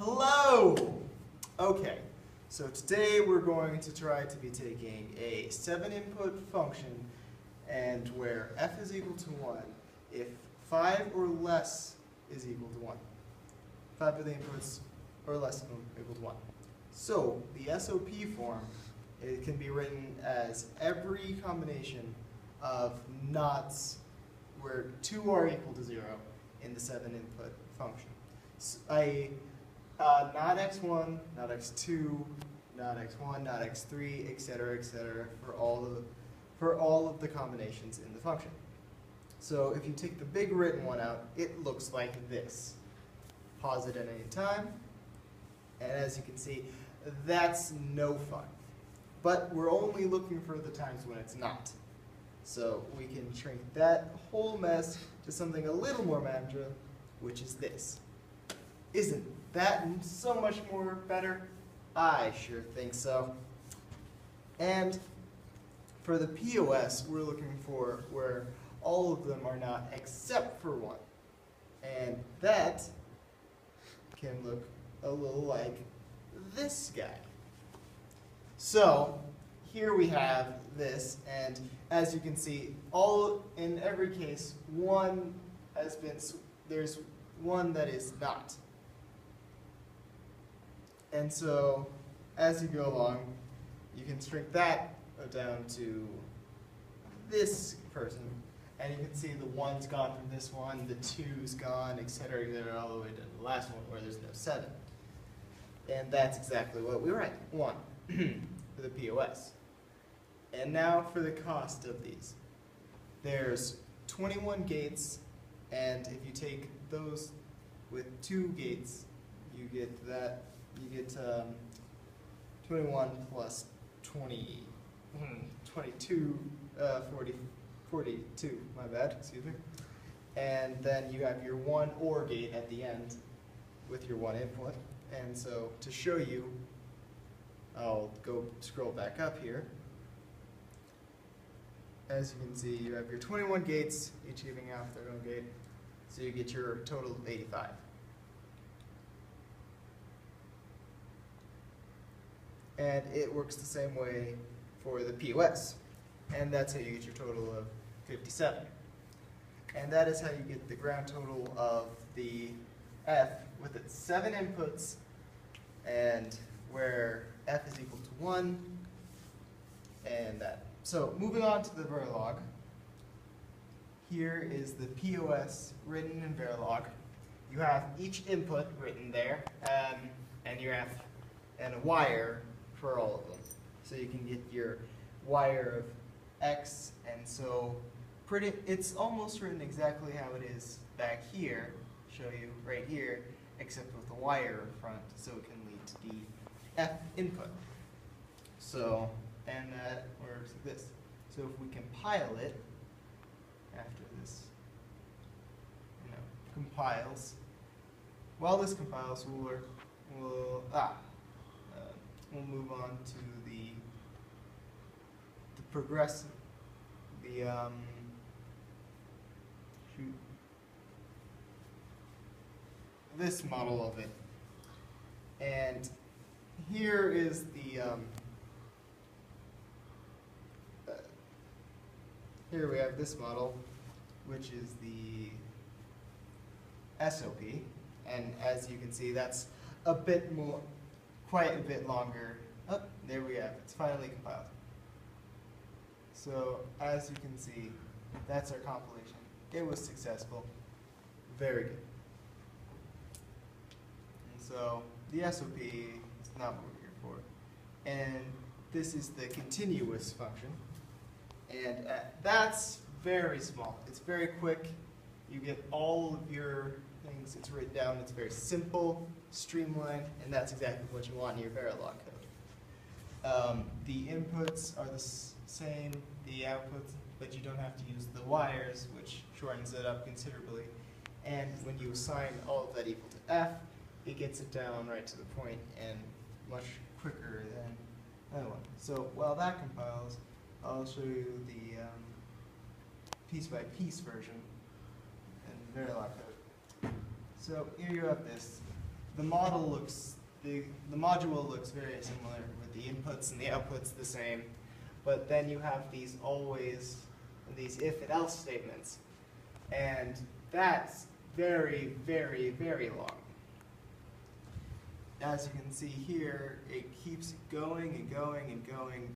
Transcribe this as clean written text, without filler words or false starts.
Hello! Okay, so today we're going to try to be taking a 7-input function and where f is equal to 1 if 5 or less is equal to 1. 5 of the inputs or less than equal to 1. So the SOP form, it can be written as every combination of nots where 2 are equal to 0 in the 7-input function. So not x1, not x2, not x1, not x3, etc., for all of the combinations in the function. So if you take the big written one out, it looks like this. Pause it at any time, and as you can see, that's no fun. But we're only looking for the times when it's not. So we can shrink that whole mess to something a little more manageable, which is this. Isn't that so much more better? I sure think so. And for the POS, we're looking for where all of them are not except for 1. And that can look a little like this guy. So here we have this, and as you can see, in every case, there's one that is not. And so, as you go along, you can shrink that down to this person, and you can see the 1's gone from this one, the 2's gone, etc., all the way to the last one where there's no 7. And that's exactly what we write, 1, for the POS. And now for the cost of these. There's 21 gates, and if you take those with 2 gates, you get 21 plus 20, 22, 42, my bad, excuse me. And then you have your 1 OR gate at the end with your 1 input. And so to show you, I'll scroll back up here. As you can see, you have your 21 gates, each giving out their own gate. So you get your total of 85. And it works the same way for the POS. And that's how you get your total of 57. And that is how you get the grand total of the F with its 7 inputs, and where F is equal to 1, and that. So moving on to the Verilog, here is the POS written in Verilog. You have each input written there, and you have a wire for all of them. So you can get your wire of X, and so it's almost written exactly how it is back here, show you right here, except with a wire in front, so it can lead to the F input. So, and that works like this. So if we compile it, after this, compiles, while this compiles, we'll move on to the progressive, this model of it. And here is the, here we have this model, which is the SOP. And as you can see, that's a bit more, quite a bit longer. Oh, there we have it. It's finally compiled. So as you can see, that's our compilation. It was successful. Very good. And so the SOP is not what we're here for. And this is the continuous function. And that's very small. It's very quick. You get all of your things. It's written down. It's very simple, streamlined, and that's exactly what you want in your Verilog code. The inputs are the same, the outputs, but you don't have to use the wires, which shortens it up considerably. And when you assign all of that equal to F, it gets it down right to the point and much quicker than the other one. So while that compiles, I'll show you the piece-by-piece version in Verilog code. So here you have this. the model looks, the module looks very similar with the inputs and the outputs the same, but then you have these always, these if and else statements, and that's very, very, very long. As you can see here, it keeps going and going and going